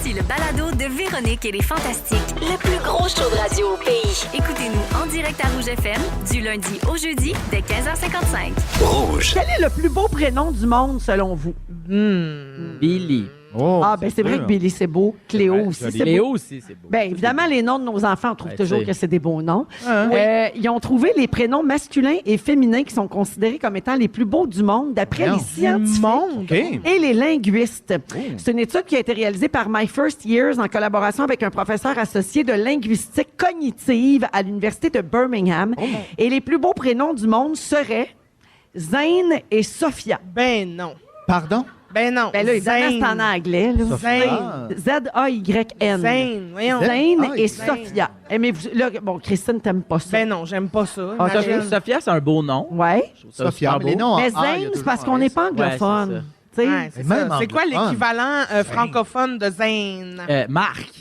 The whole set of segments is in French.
Voici le balado de Véronique et les Fantastiques. Le plus gros show de radio au pays. Écoutez-nous en direct à Rouge FM du lundi au jeudi dès 15h55. Rouge. Quel est le plus beau prénom du monde, selon vous? Billy. Oh, Ben c'est vrai que Billy, c'est beau. Cléo Ouais, aussi, joli. c'est Léo beau. aussi, c'est beau. Bien, évidemment, les noms de nos enfants, on trouve Ben, toujours tu sais. que c'est des beaux noms. Ils ont trouvé les prénoms masculins et féminins qui sont considérés comme étant les plus beaux du monde d'après les scientifiques OK. et les linguistes. C'est une étude qui a été réalisée par My First Years en collaboration avec un professeur associé de linguistique cognitive à l'Université de Birmingham. Et les plus beaux prénoms du monde seraient Zane et Sophia. Ben non. Pardon? Ben non. Ben là, évidemment, c'est en anglais. Là. Sophia. Z-A-Y-N. Zane. Voyons. Zane Ah, et Zane. Sophia. Aimez-vous... Là, bon, Christine, t'aimes pas ça. Ben non, j'aime pas ça. Ah, Imagine. Sophia, c'est un beau nom. Ouais. Je trouve ça Sophia, super mais les beau. noms en Mais A, il y a Zane, c'est toujours parce un qu'on n'est S. pas anglophone. Ouais, Tu sais, Ouais, c'est Et même ça. C'est quoi anglophone. l'équivalent francophone de Zane?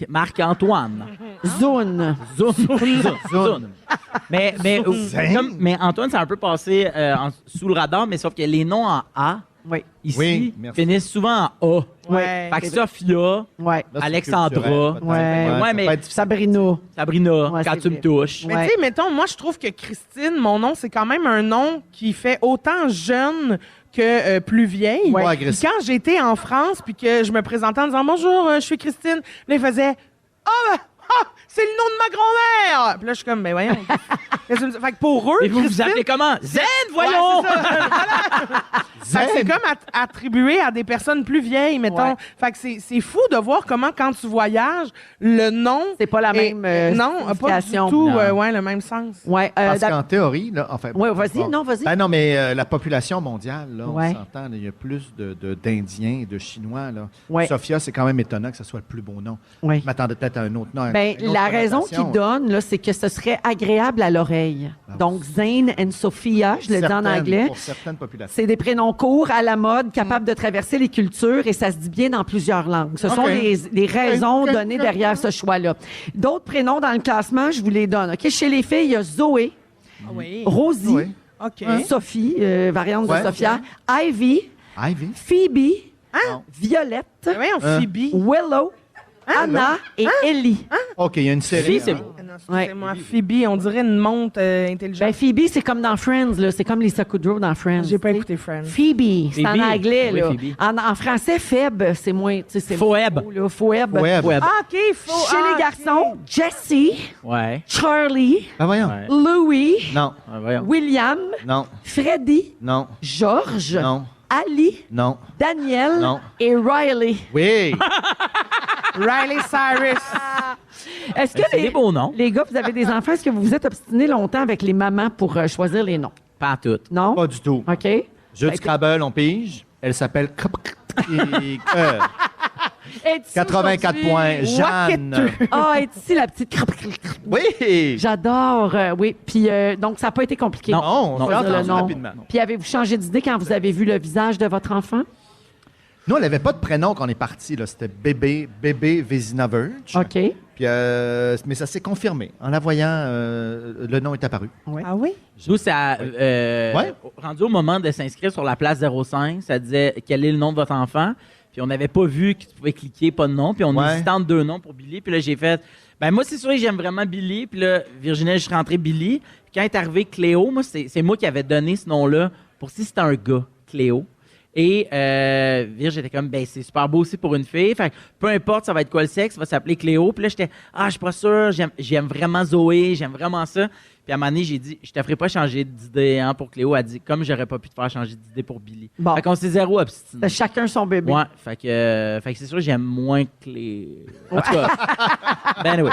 Marc-Antoine. Zone. Zone. Mais Zane. mais Antoine, c'est un peu passé sous le radar, mais sauf que les noms en A, Oui. ici, Oui, merci. finissent souvent en A. Ouais. Fait que Sophia, Ouais. Là, c'est Alexandra. culturel, peut-être. Ouais. Ouais, ça mais- peut être difficile. Sabrina. Sabrina, Ouais, quand c'est tu me vrai. touches. Mais Ouais. tu sais, mettons, moi, je trouve que Christine, mon nom, c'est quand même un nom qui fait autant jeune que plus vieille. Ouais, Puis agressif. quand j'étais en France, puis que je me présentais en disant « Bonjour, je suis Christine », là, il faisait « c'est le nom de ma grand-mère! » Puis là, je suis comme « Ben voyons. » Fait que pour eux, Et vous vous Christine... appelez comment? Zen, voyons! Ouais, c'est ça. Voilà. Fait que c'est comme attribué à des personnes plus vieilles, mettons. Ouais. Fait que c'est fou de voir comment, quand tu voyages, le nom... C'est pas la est- même non, pas du signification. tout Non. ouais, le même sens. Ouais. Parce qu'en théorie, là, enfin. Ouais, vas-y, bon. non, vas-y. Ben non, mais la population mondiale, là, Ouais. on s'entend, là, il y a plus d'Indiens et de Chinois. Là. Ouais. Sophia, c'est quand même étonnant que ce soit le plus beau nom. Ouais. Je m'attendais peut-être à un autre nom. Ben, une autre la raison qu'il connotation. donne, là, c'est que ce serait agréable à l'oreille. Donc, Zane and Sophia, je le dis en Certaines- anglais. Pour certaines populations. C'est des prénoms courts, à la mode, capables de traverser les cultures et ça se dit bien dans plusieurs langues. Ce sont OK. les raisons OK, données OK. derrière ce choix-là. D'autres prénoms dans le classement, je vous les donne. OK? Chez les filles, il y a Zoé, Oui. Rosie, Oui. OK. Sophie, variante Ouais. de Sophia, Ivy, Ivy. Phoebe, Hein? Violette, Ben voyons, Phoebe. Willow, Anna et Ellie. OK, il y a une série. Fille, c'est hein. beau. Non, excusez-moi, Phoebe, on dirait une montre intelligente. Ben, Phoebe, c'est comme dans Friends, là. C'est comme Lisa Kudrow dans Friends. J'ai pas tu sais. écouté Friends. Phoebe, c'est en Phoebe. anglais, Oui, là. Phoebe. En français, Phoebe, c'est moins. tu sais, c'est Phoebe. beau, là. Phoebe. Web. Web. Ah, OK, faut... Chez les garçons, Jessie, Ouais. Charlie, Ben voyons. Ouais. Louis, Non, Ouais, voyons. William, non, Freddy, non, George, non, Ali, non. Daniel Non. et Riley. Oui. Riley Cyrus. Est-ce que C'est des beaux noms. les gars, vous avez des enfants, est-ce que vous vous êtes obstinés longtemps avec les mamans pour choisir les noms? Pas en tout. Non? Pas du tout. OK. Jeu Ben, du Scrabble, on pige. Elle s'appelle Es-tu 84 aujourd'hui? points. Jeanne. Ah, est ici la petite... Oui. J'adore, oui. Puis, donc, ça n'a pas été compliqué. Non. On Non. s'est Choisir le entendu nom. rapidement. Puis, avez-vous changé d'idée quand vous avez vu le visage de votre enfant? Nous, on n'avait pas de prénom quand on est parti. Là. C'était bébé Vézina Verge. OK. Puis, mais ça s'est confirmé. En la voyant, le nom est apparu. Ah oui? Nous, ça, Ouais. rendu au moment de s'inscrire sur la place 05, ça disait quel est le nom de votre enfant. Puis on n'avait pas vu que tu pouvais cliquer pas de nom. Puis on Ouais. hésitait entre deux noms pour Billy. Puis là, j'ai fait, ben moi, c'est sûr que j'aime vraiment Billy. Puis là, Virginie, je suis rentré Billy. Puis quand est arrivé Cléo, moi, c'est moi qui avais donné ce nom-là pour si c'était un gars, Cléo. Et Virge était comme, ben c'est super beau aussi pour une fille. Fait que peu importe, ça va être quoi le sexe, ça va s'appeler Cléo. Puis là, j'étais, je suis pas sûr, j'aime vraiment Zoé, j'aime vraiment ça. Puis à un moment donné, j'ai dit, je te ferai pas changer d'idée hein, pour Cléo. Elle a dit, comme j'aurais pas pu te faire changer d'idée pour Billy. Bon. Fait qu'on s'est zéro obstiné. Chacun son bébé. Ouais, fait que c'est sûr, j'aime moins Cléo. En tout cas, ben oui.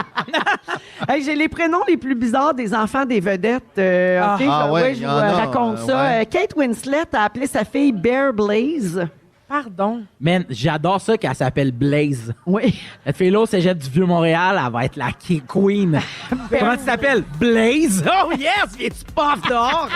Hey, j'ai les prénoms les plus bizarres des enfants des vedettes. OK, ouais, je il y vous en a, raconte ça. ouais. Kate Winslet a appelé sa fille Bear Blaze. Pardon. Man, j'adore ça qu'elle s'appelle Blaze. Oui. Cette fille-là au cégep du Vieux-Montréal, elle va être la queen. Comment tu t'appelles? Blaze? Oh yes! Viens-tu paf dehors?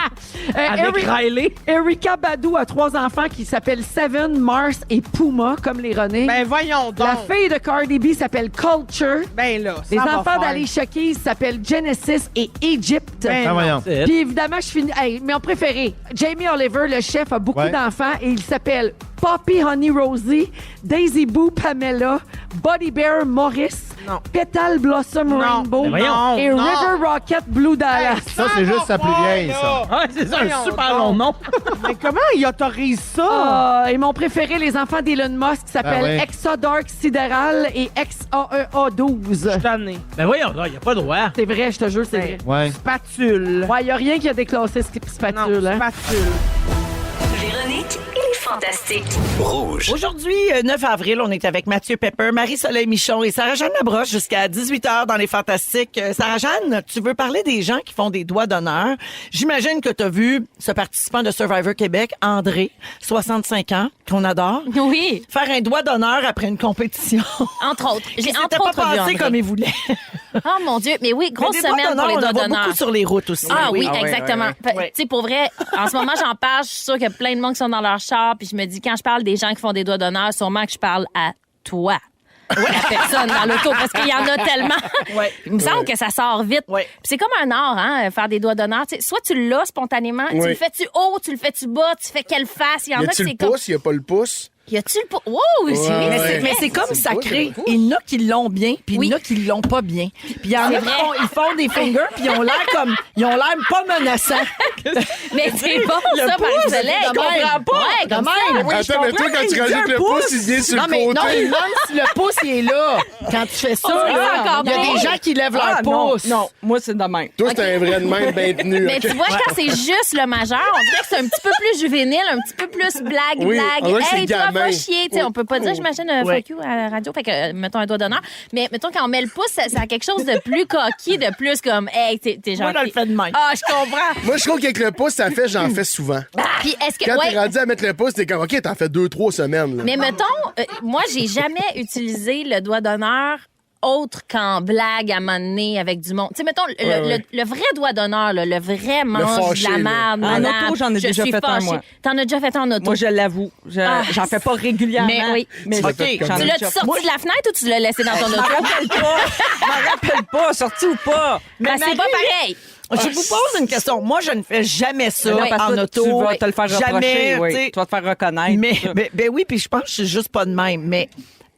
Avec Riley? Erika Badou a 3 enfants qui s'appellent Seven, Mars et Puma, comme les René. Ben voyons donc. La fille de Cardi B s'appelle Culture. Ben là, ça Les va enfants faire. d'Alicia Keys s'appellent Genesis et Egypt. Ben Ah, voyons. C'est it. Puis évidemment, je finis. Hey, mon préféré, Jamie Oliver, le chef, a beaucoup Ouais. d'enfants et il s'appelle Poppy Honey Rosie, Daisy Boo Pamela, Body Bear Morris, Non. Petal Blossom Non. Rainbow Mais voyons. et Non. River Rocket Blue Dallas. Ça, c'est juste sa plus vieille, ça. Ouais, c'est ça, Voyons un super donc. long nom. Mais comment il autorise ça? Ah, et mon préféré, les enfants d'Elon Musk, qui s'appelle Ah ouais. Exodark Sidéral et XAEA12. Tanné. Ben voyons, il n'y a pas de droit. C'est vrai, je te jure, c'est vrai. Ouais. Spatule. Ouais, il n'y a rien qui a déclassé ce Non, spatule. Hein? spatule. Véronique et les Fantastiques. Rouge. Aujourd'hui, 9 avril, on est avec Mathieu Pepper, Marie-Soleil Michon et Sarah-Jeanne Labrosse jusqu'à 18h dans les Fantastiques. Sarah-Jeanne, tu veux parler des gens qui font des doigts d'honneur. J'imagine que tu as vu ce participant de Survivor Québec, André, 65 ans, qu'on adore, Oui, faire un doigt d'honneur après une compétition. entre autres. J'ai C'était entre pas autres vu passé André. comme il voulait. Oh mon Dieu, mais oui, grosse Mais des doigts semaine pour les d'honneur, doigts on en voit d'honneur. beaucoup sur les routes aussi. Ah oui, Ah ouais, exactement. ouais, ouais. Tu sais, pour vrai, en ce moment, j'en parle. Je suis sûre qu'il y a plein de monde qui sont dans leur char. Puis je me dis, quand je parle des gens qui font des doigts d'honneur, sûrement que je parle à toi. La personne dans l'auto, parce qu'il y en a tellement. Ouais. Il me semble que ça sort vite. Ouais. Puis c'est comme un art, hein, faire des doigts d'honneur. Tu sais, soit tu l'as spontanément, tu le fais-tu haut, tu le fais-tu bas, tu fais quelle face. Il y en a Y que a-tu c'est le comme... pouce, y a pas le pouce? Y a-tu le pouce? Wow! Mais c'est comme sacré. Il y en a qui l'ont bien, puis il y en a qui l'ont pas bien. Puis il y en a C'est qui vrai. ils font des fingers, puis ils ont l'air pas menaçants. Mais c'est bon, Le ça, pouce, Marie-Soleil. je comprends pas. Ouais, comme De ça. même. Oui, je Attends, mais comprends, toi, quand tu il rajoutes dit un le pouce, il vient sur non, le mais côté. non, il demande si le pouce il est là. Quand tu fais ça, Oh, là, c'est encore il y a bien. des gens qui lèvent leur pouce. Non, moi, c'est de même. Toi, c'est un vrai de même bien tenu. Mais ok? tu vois, quand c'est juste le majeur, on dirait que c'est un petit peu plus juvénile, un petit peu plus blague, Oui, blague. on dirait que c'est Hey, toi, gamin. va chier. Tu sais, on peut pas dire, j'imagine, Ouais. fuck you à la radio. Fait que, mettons un doigt d'honneur. Mais mettons, quand on met le pouce, ça a quelque chose de plus coquille, de plus comme, hey, t'es Moi, gentil. je le fais de même. Ah, je comprends. Moi, je trouve qu'avec le pouce, ça fait, j'en fais souvent. Puis est-ce que, Quand t'es ouais. rendu à mettre le pouce, t'es comme, OK, t'en fais 2-3 semaines. Là. Mais mettons, moi, j'ai jamais utilisé le doigt d'honneur autre qu'en blague à m'amener avec du monde. Tu sais, mettons, le vrai doigt d'honneur, là, le vrai mange fâché, de la là. merde. En madame, auto, j'en ai je déjà suis fait un, fâchée. moi. T'en as déjà fait un en auto? Moi, je l'avoue. J'en fais pas régulièrement. Mais oui. Mais OK. j'en Tu ai l'as-tu déjà sorti de la fenêtre ou tu l'as laissé dans ton Je auto? m'en rappelle pas. Je m'en rappelle pas, sorti ou pas. Ben, c'est Marie- pas pareil. Je vous pose une question. Moi, je ne fais jamais ça Non, parce en que auto. tu vas te le faire reprocher. Jamais, Oui. tu sais. Tu vas te faire reconnaître. Mais, ça. ben oui, puis je pense que je suis juste pas de même. Mais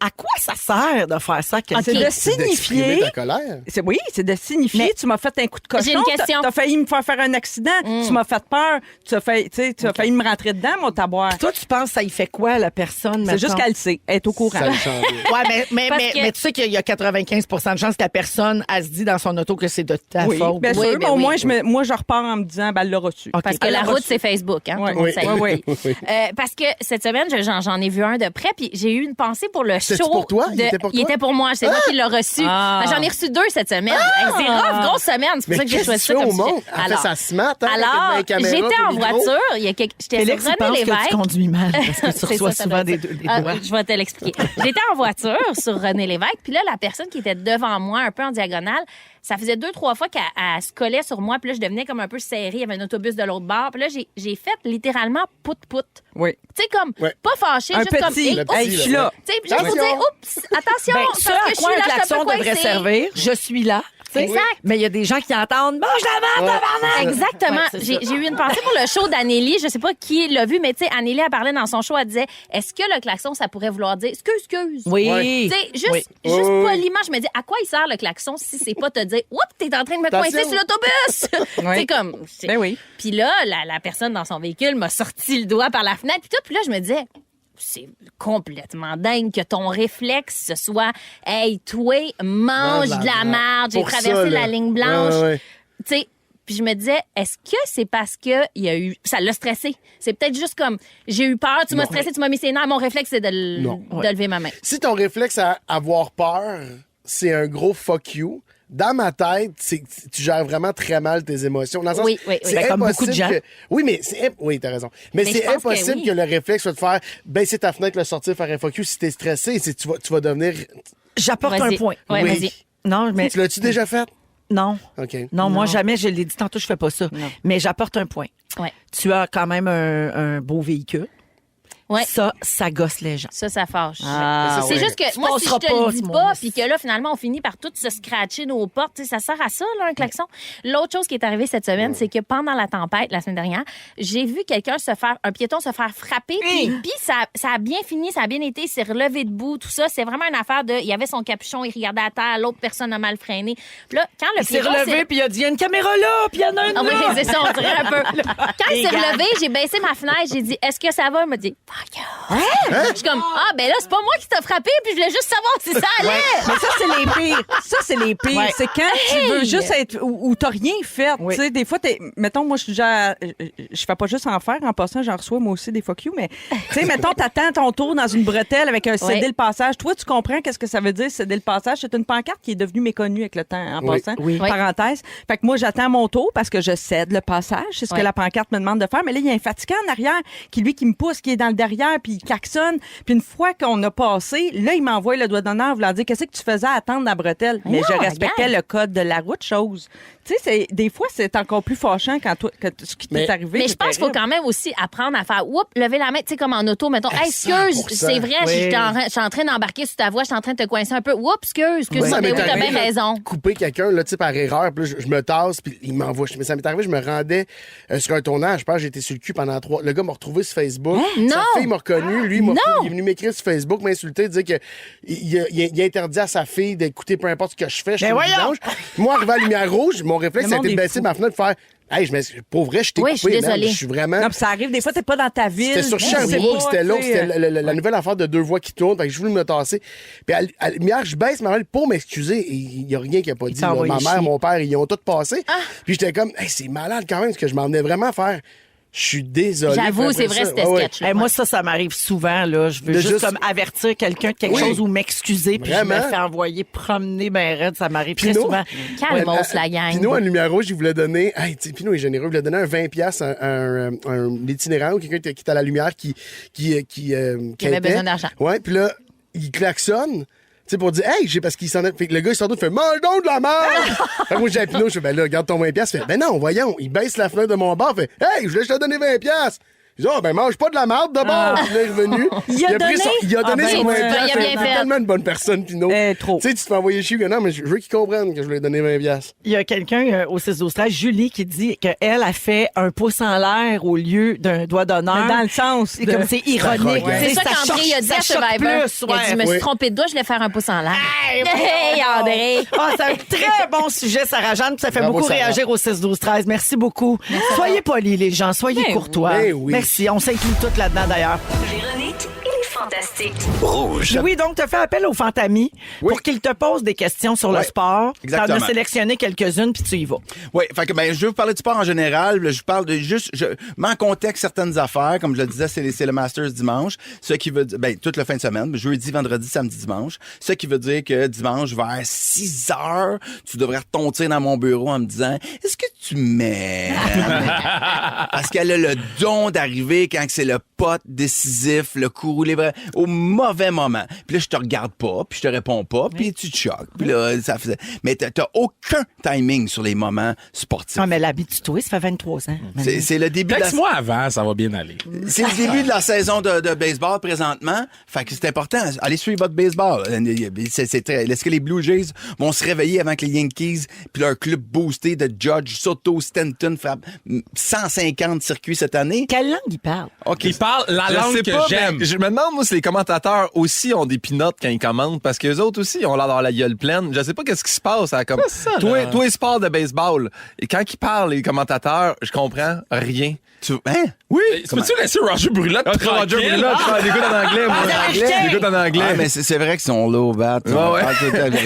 à quoi ça sert de faire ça à quelqu'un? C'est de D'exprimer signifier. ta colère. Oui, c'est de signifier. Mais- tu m'as fait un coup de cochon. J'ai une question. T'as failli me faire un accident. Tu m'as fait peur. Tu as failli me rentrer dedans, mon taboire. Toi, tu penses que ça y fait quoi, la personne? C'est juste mettons? qu'elle le sait. Elle est au courant. Ça le change. Ouais, Parce que- mais tu sais qu'il y a 95 de chances que la personne, elle se dit dans son auto que c'est de ta Oui, faute. bien Oui, sûr, ben mais au oui. moins, moi, je repars en me disant, ben, elle l'a reçu. OK. Parce que la route, c'est Facebook, hein? Ouais. Tout le monde sait. Oui. Parce que cette semaine, j'en ai vu un de près, puis j'ai eu une pensée pour le show. C'était-tu pour toi? Il était pour toi? Il était pour moi. C'est moi qui l'ai reçu. Ah. J'en ai reçu 2 cette semaine. Hey, c'est rough, grosse semaine. C'est pour Mais ça que j'ai qu'est-ce que choisi tu ça fais comme au monde? sujet. Elle fait sa smart, hein, Alors, avec une caméra, j'étais puis en le micro. voiture. J'étais Félix, sur il pense René que tu Lévesque. conduis mal parce que tu C'est reçois ça souvent doit être des ça. doigts. Je vais te l'expliquer. J'étais en voiture sur René Lévesque, puis là, la personne qui était devant moi, un peu en diagonale, ça faisait 2-3 fois qu'elle se collait sur moi, puis là, je devenais comme un peu serrée. Il y avait un autobus de l'autre bord. Puis là, j'ai fait littéralement pout-pout. Oui. Tu sais, comme, Ouais. pas fâché, Un juste comme, petit. hey, Le oups. Hey, je suis là. Tu sais, juste pour dire, oups, attention, Ben, parce ce que à je suis quoi un là, je suis un klaxon peu devrait coincée. servir, je suis là. tu sais. Exact. Mais il y a des gens qui entendent « Mange la merde, tabarnak! » Exactement. Ouais, c'est ça. J'ai eu une pensée pour le show d'Anneli. Je sais pas qui l'a vu, mais tu sais, Anneli, elle parlait dans son show, elle disait, est-ce que le klaxon, ça pourrait vouloir dire, excuse. Oui. Tu sais, juste, Oui. juste Oui, oui. poliment, je me dis, à quoi il sert le klaxon si c'est pas te dire, oups, t'es en train de me coincer Attention. sur l'autobus? Oui. C'est comme. Ben oui. Puis là, la personne dans son véhicule m'a sorti le doigt par la fenêtre, puis tout. Puis là, je me disais, c'est complètement dingue que ton réflexe ce soit, hey, toi, mange de la merde, j'ai Pour ça, traversé là. la ligne blanche. Ouais, ouais. Tu sais, puis je me disais, est-ce que c'est parce que il y a eu, ça l'a stressé? C'est peut-être juste comme, j'ai eu peur, tu m'as stressé, tu m'as mis ses nerfs, mon réflexe, c'est de Non. lever ma main. Si ton réflexe à avoir peur, c'est un gros fuck you, dans ma tête, tu gères vraiment très mal tes émotions. Dans le sens, Oui, oui, oui. c'est Ben, comme beaucoup de impossible gens. oui, mais oui, t'as raison. Mais Mais c'est je pense que impossible oui. que le réflexe soit de faire baisser ta fenêtre, le sortir, faire un fuck you. Si t'es stressé, tu vas devenir. J'apporte un Vas-y. point. Ouais, Oui. vas-y. Non, mais Tu l'as-tu déjà fait? non. OK. Non, moi jamais, je l'ai dit tantôt, je fais pas ça. Mais j'apporte un point. Ouais. Tu as quand même un beau véhicule. Ouais. Ça gosse les gens. Ça fâche. Ah, c'est ouais. juste que Tu moi, si je passeras te le pas, dis mon pas, esti. puis que là, finalement, on finit par tout se scratcher nos portes, tu sais, ça sert à ça, là, un klaxon. L'autre chose qui est arrivée cette semaine, c'est que pendant la tempête, la semaine dernière, j'ai vu un piéton se faire frapper, puis ça a bien fini, ça a bien été, il s'est relevé debout, tout ça. C'est vraiment une affaire il y avait son capuchon, il regardait à terre, l'autre personne a mal freiné. Puis là, quand le Il s'est piéton relevé, puis il a dit, il y a une caméra là, puis il y en a une Ah oui, là. c'est ça, on dirait un peu. Quand il s'est relevé, j'ai baissé ma fenêtre, j'ai dit, est-ce que ça va? Il m'a dit, fuck you. Je suis comme, ben là, c'est pas moi qui t'ai frappé, puis je voulais juste savoir si ça allait. Mais ça, c'est les pires. Ça, c'est les pires. Ouais. C'est quand tu veux juste être ou t'as rien fait. Oui. Tu sais, des fois, mettons, moi, je suis déjà. Je fais pas juste en faire. En passant, j'en reçois moi aussi des fuck you. Mais, tu sais, mettons, t'attends ton tour dans une bretelle avec un céder le passage. Toi, tu comprends qu'est-ce que ça veut dire, céder le passage? C'est une pancarte qui est devenue méconnue avec le temps, en passant. Oui. Parenthèse. Fait que moi, j'attends mon tour parce que je cède le passage. C'est ce que la pancarte me demande de faire. Mais là, il y a un fatigant en arrière qui me pousse, qui est dans le derrière, puis il klaxonne. Puis une fois qu'on a passé, là, il m'envoie le doigt d'honneur voulant dire qu'est-ce que tu faisais à attendre la bretelle. Mais je respectais regarde. le code de la route, chose. Tu sais, des fois, c'est encore plus fâchant quand ce qui t'est arrivé. Mais je pense qu'il faut quand même aussi apprendre à faire lever la main, tu sais, comme en auto, mettons. Hey, excuse, 100%. c'est vrai, je suis en train d'embarquer sur ta voie, je suis en train de te coincer un peu. Excuse-moi, Ça mais m'est oui, t'as arrivé, bien là, raison. Couper quelqu'un, là, tu sais, par erreur, puis là, je me tasse, puis il m'envoie. Mais ça m'est arrivé, je me rendais sur un tournage. Je pense que j'ai été sur le cul pendant 3. Le gars m'a retrouvé sur Facebook. Non! Sa fille m'a reconnu. Lui, il est venu m'écrire sur Facebook, m'insulter, dire que il interdit à sa fille d'écouter peu importe ce que je fais. Je suis une vidange. Moi, arrivé à la lumière rouge, mon réflexe, Le ça a monde été de est baisser fou. ma fenêtre, de faire. Hey, pour vrai, je t'ai Oui, coupé. je suis man. désolée. Je suis vraiment. Non, puis ça arrive, des fois, t'es pas dans ta ville. C'était sur Sherbrooke, c'était là, tu sais, c'était la nouvelle affaire de 2 voies qui tournent. Fait que je voulais me tasser. Puis à la lumière, je baisse ma main pour m'excuser et il n'y a rien qui a pas dit. t'a là. envoyé Ma mère, chier. mon père, ils ont tout passé. Puis j'étais comme, hey, c'est malade quand même, parce que je m'en venais vraiment faire. Je suis désolé. J'avoue, Puis c'est après vrai, ça, c'était ouais, sketch. là. Hey, moi, ça m'arrive souvent. Là. Je veux De juste juste- comme avertir quelqu'un de quelque Oui. chose ou m'excuser, puis je me Vraiment. fais envoyer promener ben raide. Ça m'arrive très Pinot. souvent. Calmos, la gang. Pinot, à Lumière Rouge, il voulait donner. Hey, tu sais, Pinot est généreux. Il voulait donner un 20$ à un itinérant ou quelqu'un qui est à la lumière qui avait besoin d'argent. Ouais, puis là, il klaxonne. Tu sais, pour dire, hey, parce qu'il s'en est. Fait que le gars, il sort d'autre, fait, mange donc de la merde! Fait que moi, j'ai à Pinot, je fais, ben là, garde ton 20$. Il fait, ben non, voyons. Il baisse la fenêtre de mon bar, fait, hey, je voulais te donner 20$. Je dis, ben mange pas de la merde d'abord. Puis là, il est revenu. Il a donné? Il a donné ben, son 20$. il a bien C'est fait. tellement une bonne personne, Pinot. Trop. Tu sais, tu te fais envoyer chier, que non, mais je veux qu'il comprenne que je lui ai donné 20$. Il y a quelqu'un au 6-12-13, Julie, qui dit qu'elle a fait un pouce en l'air au lieu d'un doigt d'honneur. Mais dans le sens C'est de- comme c'est ironique. Ouais. C'est ça Ça qu'André choque- a dit à ça choque Survivor. plus, Il a dit, je me ouais. suis Oui. trompé de doigt, je voulais faire un pouce en l'air. Hey, André! Ah, c'est un très bon sujet, Sarah-Jeanne. Ça fait Bravo, beaucoup Sarah. réagir au 6-12-13. Merci beaucoup. Soyez polis, les gens. Soyez Ben courtois. oui. Ben oui. Merci. On s'inclut toutes là-dedans, d'ailleurs. Véronique et les Fantastiques. Rouge. Oui, donc, tu as fait appel au Fantami pour qu'il te pose des questions sur le Oui, sport. Tu en as exactement. sélectionné quelques-unes, puis tu y vas. Oui, fait que je vais vous parler du sport en général. Je parle de juste, je mets en contexte certaines affaires. Comme je le disais, c'est le Masters dimanche. Ce qui veut dire, toute la fin de semaine, jeudi, vendredi, samedi, dimanche. Ce qui veut dire que dimanche, vers 6 heures, tu devrais retontir dans mon bureau en me disant, est-ce que tu m'aimes? Parce qu'elle a le don d'arriver quand c'est le pote décisif, le coup roulé au mauvais moment. Puis là, je te regarde pas, puis je te réponds pas, puis tu te choques. Puis là, ça faisait... Mais t'as aucun timing sur les moments sportifs. Ah, mais l'habitude, ça fait 23 ans. C'est le début de la... Texte-moi avant, ça va bien aller. C'est le début de la saison de baseball présentement. Fait que c'est important. Allez suivre votre baseball. Est-ce que les Blue Jays vont se réveiller avant que les Yankees puis leur club boosté de Judge, Soto, Stanton frappent 150 circuits cette année? Quelle langue il parle? OK. Il parle la Je langue sais que pas, j'aime. mais- Je me demande, moi, si les commentateurs aussi ont des pinottes quand ils commentent, parce qu'eux autres aussi, ils ont l'air d'avoir la gueule pleine. Je sais pas qu'est-ce qui se passe. Comme... Toi, sport de baseball. Et quand ils parlent, les commentateurs, je comprends rien. Hein? Oui. Peux-tu laisser Roger Brulotte tranquille? Roger Brulotte, je l'écoute en anglais, moi. J'écoute en anglais. Ah, mais c'est vrai qu'ils sont là au bat. Ouais.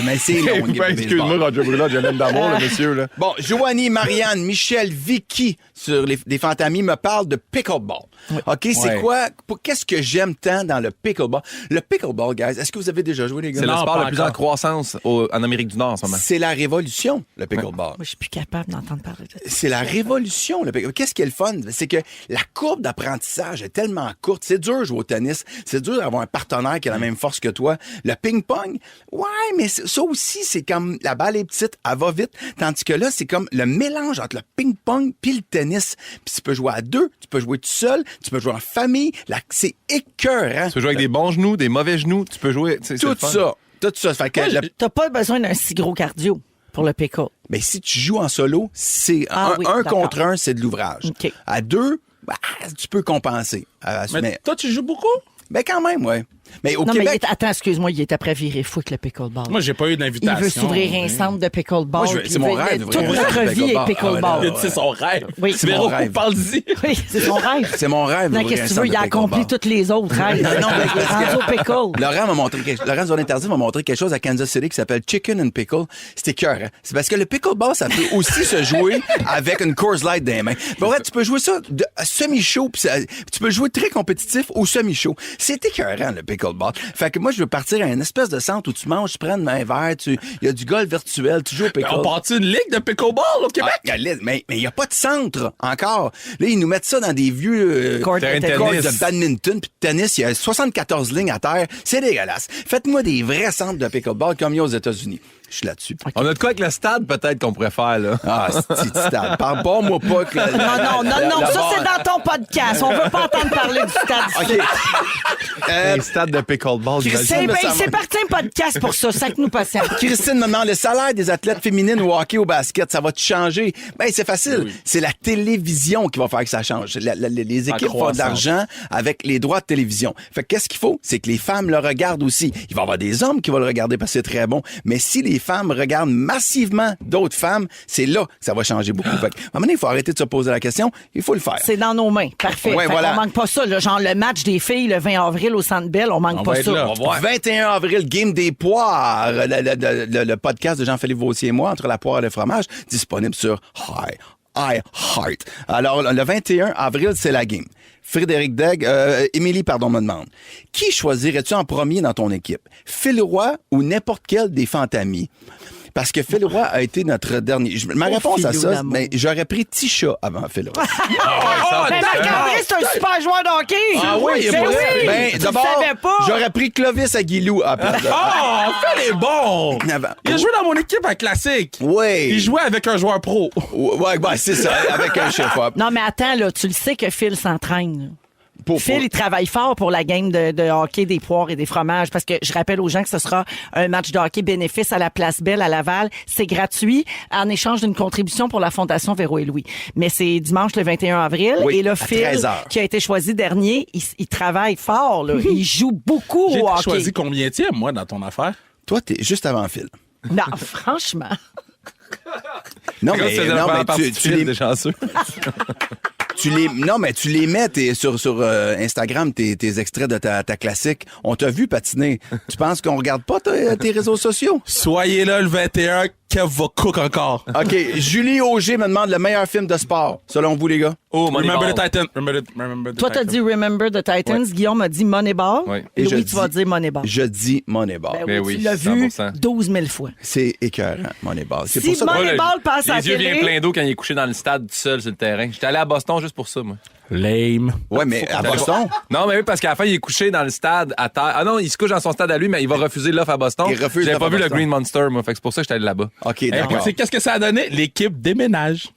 Mais c'est long. une game de Excuse-moi, baseball. Roger Brulotte, je l'aime d'amour, le monsieur, là. Bon, Joanie, Marianne, Michel, Vicky sur les Fantamis me parlent de pickleball. OK, c'est Ouais. quoi? Qu'est-ce que j'aime tant dans le pickleball. Le pickleball, guys, est-ce que vous avez déjà joué, les gars? C'est le Non, sport pas le plus encore. en croissance en Amérique du Nord en ce moment. C'est la révolution, le pickleball. Moi, je suis plus capable d'entendre parler de ça. C'est la révolution. Qu'est-ce qui est le fun? C'est que la courbe d'apprentissage est tellement courte. C'est dur de jouer au tennis. C'est dur d'avoir un partenaire qui a la même force que toi. Le ping-pong, ouais, mais ça aussi, c'est comme la balle est petite, elle va vite. Tandis que là, c'est comme le mélange entre le ping-pong puis le tennis. Puis tu peux jouer à deux, tu peux jouer tout seul, tu peux jouer en famille. C'est écœurant. Tu peux jouer avec des bons genoux, des mauvais genoux. Tu peux jouer... c'est Tout le fun. ça. Tout ça. Fait que T'as pas besoin d'un si gros cardio pour le pickle. mais si tu joues en solo, c'est un d'accord. contre un, c'est de l'ouvrage. OK. À deux, tu peux compenser. Mais toi, tu joues beaucoup? Ben quand même, ouais. Mais au Non, mais Québec, attends, excuse-moi, il est après virer fou avec le pickleball. Moi, j'ai pas eu Il d'invitation. veut s'ouvrir un centre de pickleball. Moi, puis c'est mon il veut- rêve, Toute d'ouvrir un notre centre de vie est pickleball. pickleball. C'est son rêve. Oui. C'est mon Véro, rêve. parle-y. Oui, c'est son rêve. c'est mon rêve. Non, d'ouvrir qu'est-ce que un tu veux? centre Il a de accompli pickleball. tous les autres rêves. Non, mais il est rendu au pickle. Laurent Zone Interdit m'a montré quelque chose à Kansas City qui s'appelle Chicken and Pickle. C'était cœur. C'est parce que le pickleball, ça peut aussi se jouer avec une Coors Light dans les mains. Pour vrai, tu peux jouer ça semi-chaud, puis tu peux jouer très compétitif ou semi-chaud. C'est écœurant, le pickleball. Fait que moi, je veux partir à une espèce de centre où tu manges, tu prends une main verte, il y a du golf virtuel, tu joues au pickle. On part une ligue de pickleball au Québec? Mais il n'y a pas de centre encore. Là, ils nous mettent ça dans des vieux Court de terrain de tennis. courts tennis. de badminton puis de tennis. Il y a 74 lignes à terre. C'est dégueulasse. Faites-moi des vrais centres de pickleball comme il y a aux États-Unis. Je suis là-dessus. On a de quoi avec le stade, peut-être, qu'on pourrait faire, là. Ah, c'est stade. Parle-moi pas que Non, ça c'est dans ton podcast. On veut pas entendre parler du stade. Un stade de pickleball. Christine, C'est parti un podcast pour ça. Sac-nous patient. Christine me demande le salaire des athlètes féminines au hockey au basket, ça va-tu changer? Ben, c'est facile. Oui. C'est la télévision qui va faire que ça change. Les équipes font de l'argent avec les droits de télévision. Fait que qu'est-ce qu'il faut? C'est que les femmes le regardent aussi. Il va y avoir des hommes qui vont le regarder parce que c'est très bon. Mais si les femmes regardent massivement d'autres femmes, c'est là que ça va changer beaucoup. Fait que, à un moment donné, il faut arrêter de se poser la question. Il faut le faire. C'est dans nos mains. Parfait. Ouais, Fait voilà. On manque pas ça. Là, genre le match des filles le 20 avril au Centre Bell, on manque On pas va être ça. là. 21 avril, Game des poires, le podcast de Jean-Philippe Vautier et moi, Entre la poire et le fromage, disponible sur iHeart. Alors, le 21 avril, c'est la game. Frédéric Degg, Émilie, me demande, qui choisirais-tu en premier dans ton équipe? Phil Roy ou n'importe quel des Fantamis? Parce que Phil Roy a été notre dernier. Ma réponse à Philou ça, d'amour. mais j'aurais pris Tisha avant Phil Roy. Ben, Marc-André, c'est un super joueur de hockey. Ah oui, il est Ben bon. oui. Ben, Tu d'abord, le savais pas. j'aurais pris Clovis Aguilou à place de... Oh, Phil est bon! Avant. Il a joué dans mon équipe à Classique. Oui. Il jouait avec un joueur pro. Ouais, c'est ça, avec un chef-op. Non, mais attends, là, tu le sais que Phil s'entraîne. là. Pour- Phil, il travaille fort pour la game de hockey des poires et des fromages parce que je rappelle aux gens que ce sera un match de hockey bénéfice à la Place Belle à Laval. C'est gratuit en échange d'une contribution pour la Fondation Véro et Louis. Mais c'est dimanche le 21 avril. Oui, et là, à Phil, 13h. qui a été choisi dernier, il travaille fort. Là. Il joue beaucoup J'ai au hockey. choisi combienième, moi, dans ton affaire? Toi, t'es juste avant Phil. Non, franchement. Non, C'est comme si non, faire partie tu du film les, des chanceux. non, mais tu les mets sur Instagram, tes extraits de ta classique. On t'a vu patiner. Tu penses qu'on regarde pas tes réseaux sociaux? Soyez là le 21, Kev va cook encore. OK. Julie Auger me demande le meilleur film de sport, selon vous, les gars. Oh, Remember the Moneyball. Titan. Remember the Toi, t'as Titan. dit Remember the Titans. Ouais. Guillaume a dit Moneyball. Ouais. Et Louis, je tu vas dis- dire Moneyball. Je dis Moneyball. Ben Ben oui, oui, tu l'as vu 100%. 12 000 fois. C'est écœurant, Moneyball. C'est Si pour ça que... Moneyball passe à la Les yeux télé. bien pleins d'eau quand il est couché dans le stade tout seul sur le terrain. J'étais allé à Boston juste pour ça, moi. Lame. Ouais, mais à Boston, Non, mais oui, parce qu'à la fin, il est couché dans le stade à terre. Ah non, il se couche dans son stade à lui, mais il va refuser l'offre à Boston. Il refuse J'avais l'offre pas à vu le Boston. Green Monster, moi. Fait que c'est pour ça que j'étais allé là-bas. OK, Eh, d'accord. Qu'est-ce que ça a donné? L'équipe déménage.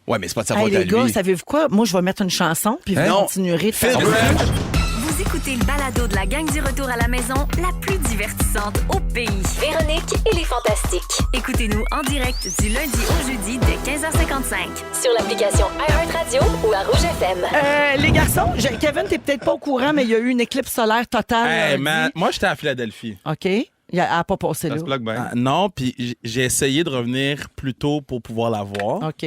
Ouais, mais c'est pas de sa Hey, faute à les gars, lui. savez-vous quoi? Moi, je vais mettre une chanson, puis vous Hein? Non. continuerez de faire... Phil Vous écoutez le balado de la gang du retour à la maison, la plus divertissante au pays. Véronique et les Fantastiques. Écoutez-nous en direct du lundi au jeudi dès 15h55. Sur l'application iHeartRadio ou à Rouge FM. Les garçons, Kevin, t'es peut-être pas au courant, mais il y a eu une éclipse solaire totale. Hey, lundi. man, moi, j'étais à Philadelphie. OK. Elle n'a pas passé là. Ça se bloque bien. Ah, non, puis j'ai essayé de revenir plus tôt pour pouvoir la voir. OK.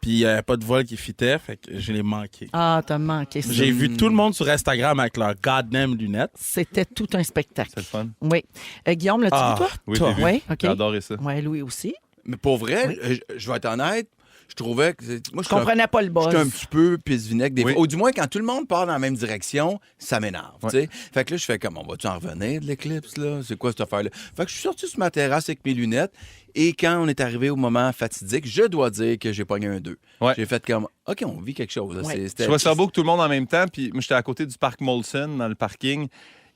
Puis il n'y avait pas de vol qui fitait, fait que je l'ai manqué. Ah, t'as manqué ça. J'ai vu tout le monde sur Instagram avec leurs goddamn lunettes. C'était tout un spectacle. C'est le fun. Oui. Guillaume, l'as-tu Ah. vu, toi? Oui, Toi. j'ai vu. Oui, OK. J'ai adoré ça. Oui, Louis aussi. Mais pour vrai, je vais être honnête, je trouvais que... Moi, Je comprenais pas le buzz. J'étais un petit peu pisse-vinaigre des Oui. fois. Ou du moins, quand tout le monde part dans la même direction, ça m'énerve. Ouais. Tu sais. Fait que là, je fais comme, on va-tu en revenir de l'éclipse, là? C'est quoi cette affaire-là? Fait que je suis sorti sur ma terrasse avec mes lunettes. Et quand on est arrivé au moment fatidique, je dois dire que j'ai pogné un 2. Ouais. J'ai fait comme, OK, on vit quelque chose. Là. Ouais. C'était- Je trouvais ça beau que tout le monde en même temps. Puis moi, j'étais à côté du parc Molson, dans le parking.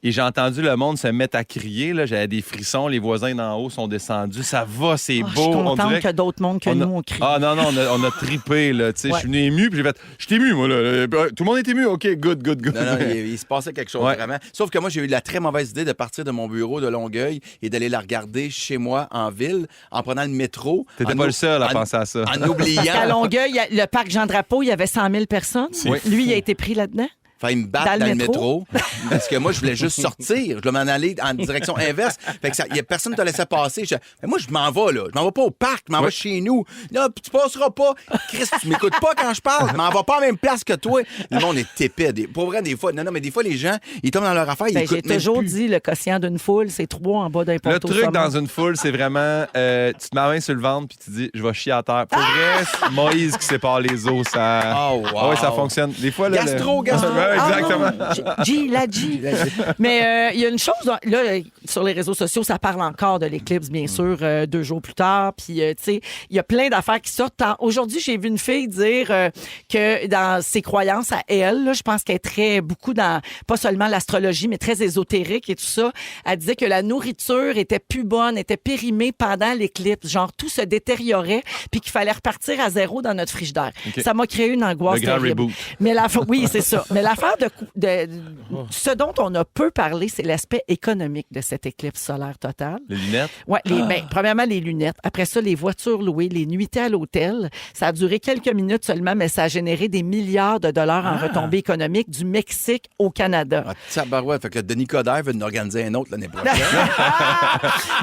Et j'ai entendu le monde se mettre à crier. Là. J'avais des frissons. Les voisins d'en haut sont descendus. Ça va, c'est Ah, je beau. suis On contente dirait que d'autres mondes que on a- nous, on crie. Ah non, on a trippé. Là, tu sais. Ouais. Je suis venu ému. Puis j'ai fait, je suis ému, moi. Là. Tout le monde est ému. OK, good. Non, il se passait quelque chose, Ouais. vraiment. Sauf que moi, j'ai eu la très mauvaise idée de partir de mon bureau de Longueuil et d'aller la regarder chez moi en ville en prenant le métro. T'étais En pas ou- le seul à en- penser à ça. En Parce qu'à oubliant. Longueuil, le parc Jean-Drapeau, il y avait 100 000 personnes. Oui. Lui, il a été pris là-dedans. Failli me battre dans le métro. Parce que moi, je voulais juste sortir. Je voulais m'en aller en direction inverse. Fait que y a personne ne te laissait passer. Mais moi, je m'en vais, là. Je m'en vais pas au parc. Je m'en vais chez nous. Là, tu passeras pas. Chris, tu m'écoutes pas quand je parle. Je m'en vais pas à la même place que toi. Le monde est épais. Pour vrai, des fois. Non, mais des fois, les gens, ils tombent dans leur affaire. Ils Ben, j'ai écoutent même toujours plus. dit, le quotient d'une foule, c'est 3 en bas d'un Le poteau truc saumon. dans une foule, c'est vraiment, tu te mets la main sur le ventre puis tu dis, je vais chier à terre. Pour vrai, c'est Moïse qui sépare les os, ça. Oh, wow. Ah ouais, ça fonctionne. Des fois, là. Gastro. Ouais, exactement. La G. Mais il y a une chose, là, sur les réseaux sociaux, ça parle encore de l'éclipse, bien sûr, 2 jours plus tard. Puis, tu sais, il y a plein d'affaires qui sortent. Aujourd'hui, j'ai vu une fille dire que dans ses croyances à elle, là, je pense qu'elle est très beaucoup dans, pas seulement l'astrologie, mais très ésotérique et tout ça. Elle disait que la nourriture était plus bonne, était périmée pendant l'éclipse. Genre, tout se détériorait, puis qu'il fallait repartir à zéro dans notre frigidaire. OK. Ça m'a créé une angoisse Le grand terrible. reboot. Mais oui, c'est ça. Mais l'affaire ce dont on a peu parlé, c'est l'aspect économique de cette éclipse solaire totale. Les lunettes. Ouais, premièrement, les lunettes. Après ça, les voitures louées, les nuitées à l'hôtel. Ça a duré quelques minutes seulement, mais ça a généré des milliards de dollars en retombées économiques du Mexique au Canada. Ah, tabarouette. Fait que Denis Coderre veut en organiser un autre l'année prochaine.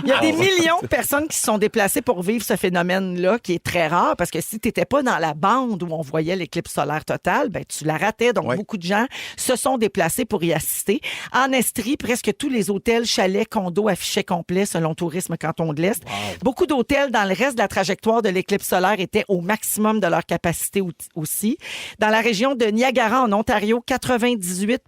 Il y a des millions de personnes qui se sont déplacées pour vivre ce phénomène-là, qui est très rare, parce que si tu n'étais pas dans la bande où on voyait l'éclipse solaire totale, ben, tu la ratais. Donc, beaucoup de gens se sont déplacés pour y assister. En Estrie, presque tous les hôtels, chalets, condos affichaient complets selon Tourisme Canton de l'Est. Beaucoup d'hôtels dans le reste de la trajectoire de l'éclipse solaire étaient au maximum de leur capacité aussi. Dans la région de Niagara, en Ontario, 98